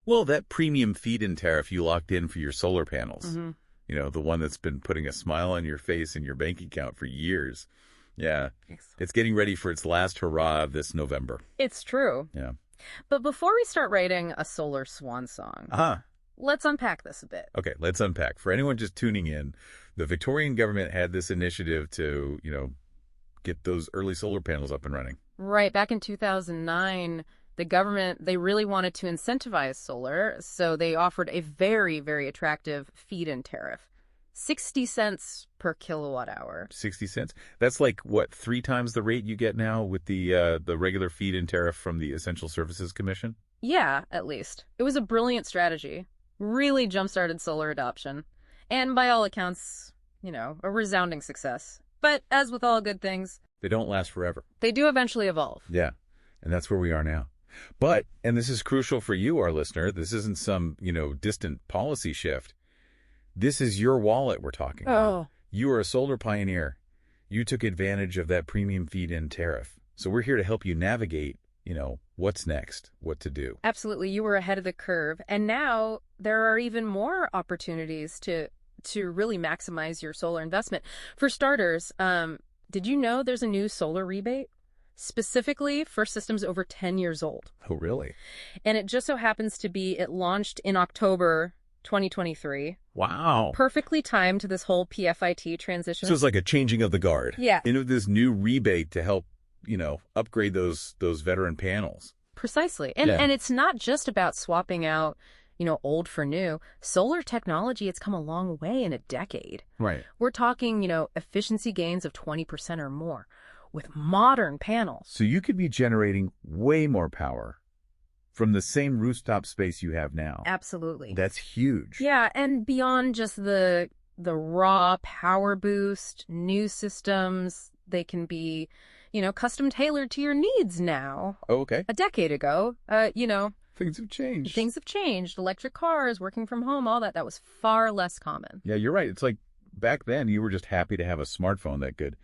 Well, that premium feed-in tariff you locked in for your solar panels, Mm-hmm. the one that's been putting a smile on your face and your bank account for years. Yeah, Yes. it's getting ready for its last hurrah this November. It's true. Yeah. But before we start writing a solar swan song, Uh-huh. let's unpack this a bit. Okay, let's unpack. For anyone just tuning in, the Victorian government had this initiative to, get those early solar panels up and running. Right, back in 2009, the government, they really wanted to incentivize solar, so they offered a very, very attractive feed-in tariff. 60 cents per kilowatt hour. 60 cents? That's like, what, 3 times the rate you get now with the regular feed-in tariff from the Essential Services Commission? Yeah, at least. It was a brilliant strategy. Really jump-started solar adoption. And by all accounts, a resounding success. But as with all good things, They don't last forever. they do eventually evolve. Yeah, and that's where we are now. But, and this is crucial for you, our listener, this isn't some, distant policy shift. This is your wallet we're talking about. Oh. You are a solar pioneer. You took advantage of that premium feed-in tariff. So we're here to help you navigate, what's next, what to do. Absolutely, you were ahead of the curve. And now there are even more opportunities to really maximize your solar investment. For starters, did you know there's a new solar rebate? Specifically for systems over 10 years old. Oh, really? And it just so happens to be, it launched in October 2023. Wow. Perfectly timed to this whole PFIT transition. So it's like a changing of the guard. Yeah. Into this new rebate to help, upgrade those veteran panels. Precisely. And it's not just about swapping out, old for new. Solar technology, it's come a long way in a decade. Right. We're talking, efficiency gains of 20% or more with modern panels. So you could be generating way more power from the same rooftop space you have now. Absolutely. That's huge. Yeah, and beyond just the raw power boost, new systems, they can be, custom tailored to your needs now. Oh, okay. A decade ago, Things have changed. things have changed. Electric cars, working from home, all that was far less common. Yeah, you're right. It's like back then you were just happy to have a smartphone that could,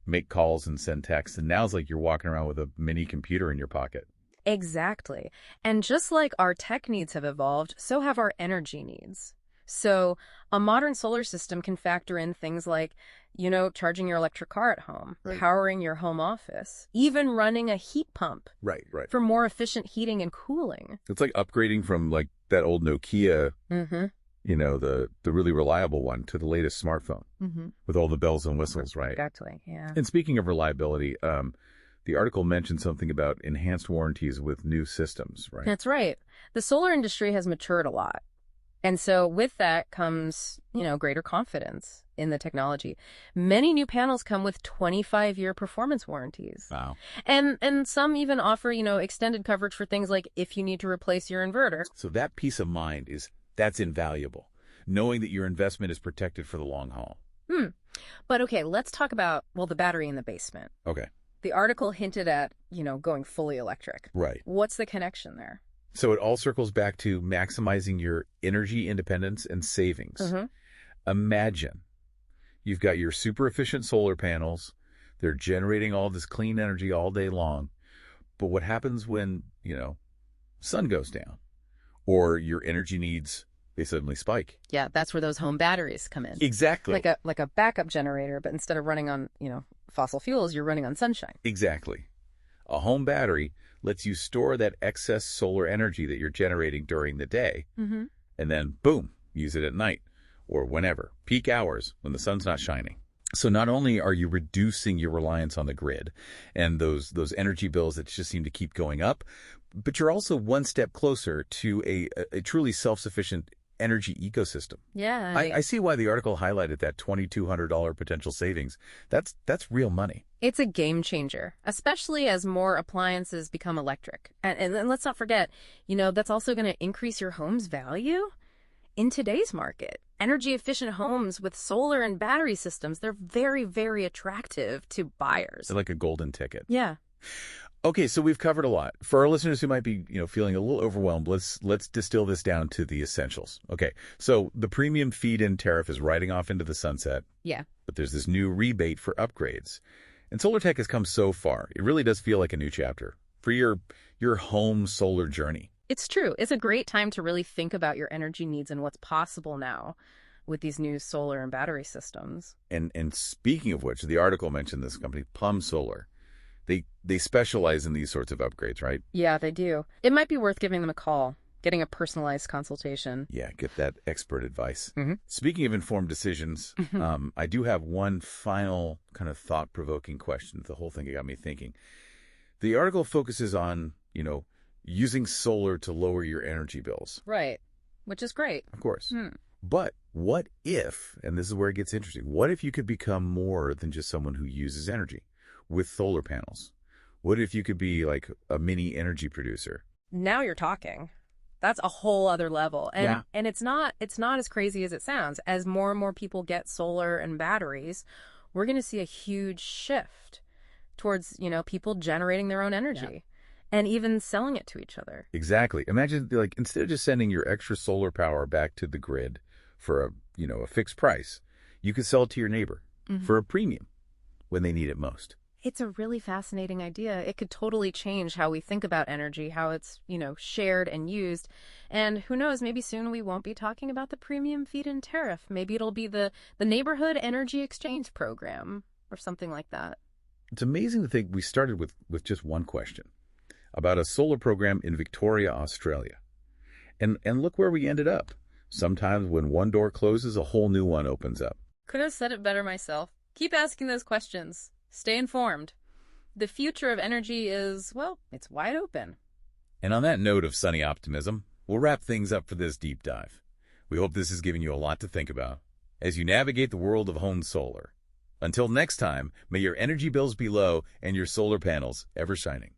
make calls and send texts. And now it's like you're walking around with a mini computer in your pocket. Exactly. And just like our tech needs have evolved, so have our energy needs. So a modern solar system can factor in things like, charging your electric car at home, Right. powering your home office, even running a heat pump Right. for more efficient heating and cooling. It's like upgrading from that old Nokia, Mm-hmm. the really reliable one, to the latest smartphone Mm-hmm. with all the bells and whistles, right? Exactly. Yeah. And speaking of reliability, the article mentioned something about enhanced warranties with new systems, right? That's right. The solar industry has matured a lot. And so with that comes, greater confidence in the technology. Many new panels come with 25-year performance warranties. Wow. And some even offer, extended coverage for things like if you need to replace your inverter. So that peace of mind that's invaluable, knowing that your investment is protected for the long haul. But okay, let's talk about, the battery in the basement. Okay. The article hinted at, going fully electric. Right. What's the connection there? So it all circles back to maximizing your energy independence and savings. Mm-hmm. Imagine you've got your super efficient solar panels. They're generating all this clean energy all day long. But what happens when, sun goes down or your energy needs, they suddenly spike? Yeah, that's where those home batteries come in. Exactly. Like a backup generator, but instead of running on, fossil fuels, you're running on sunshine. Exactly. A home battery lets you store that excess solar energy that you're generating during the day, Mm-hmm. and then, boom, use it at night or whenever, peak hours when the sun's not shining. So not only are you reducing your reliance on the grid and those energy bills that just seem to keep going up, but you're also one step closer to a truly self-sufficient energy ecosystem. Yeah. I see why the article highlighted that $2,200 potential savings. That's real money. It's a game changer, especially as more appliances become electric. And let's not forget, that's also going to increase your home's value in today's market. Energy efficient homes with solar and battery systems, they're very, very attractive to buyers. They're like a golden ticket. Yeah. Okay, so we've covered a lot. For our listeners who might be, feeling a little overwhelmed, let's distill this down to the essentials. Okay, so the premium feed-in tariff is riding off into the sunset. Yeah. But there's this new rebate for upgrades. And solar tech has come so far. It really does feel like a new chapter for your home solar journey. It's true. It's a great time to really think about your energy needs and what's possible now with these new solar and battery systems. And speaking of which, the article mentioned this company, Plum Solar. They specialize in these sorts of upgrades, right? Yeah, they do. It might be worth giving them a call, getting a personalized consultation. Yeah, get that expert advice. Mm-hmm. Speaking of informed decisions, I do have one final kind of thought-provoking question. The whole thing got me thinking. The article focuses on, using solar to lower your energy bills. Right, which is great. Of course. But what if, and this is where it gets interesting, what if you could become more than just someone who uses energy with solar panels? What if you could be like a mini energy producer? Now you're talking. That's a whole other level. And Yeah. and it's not as crazy as it sounds. As more and more people get solar and batteries, we're going to see a huge shift towards, people generating their own energy and even selling it to each other. Exactly. Imagine, like, instead of just sending your extra solar power back to the grid for a fixed price, you could sell it to your neighbor for a premium when they need it most. It's a really fascinating idea. It could totally change how we think about energy, how it's, shared and used. And who knows, maybe soon we won't be talking about the premium feed-in tariff. Maybe it'll be the neighborhood energy exchange program or something like that. It's amazing to think we started with just one question about a solar program in Victoria, Australia. And look where we ended up. Sometimes when one door closes, a whole new one opens up. Couldn't have said it better myself. Keep asking those questions. Stay informed. The future of energy is, well, it's wide open. And on that note of sunny optimism, we'll wrap things up for this deep dive. We hope this has given you a lot to think about as you navigate the world of home solar. Until next time, may your energy bills be low and your solar panels ever shining.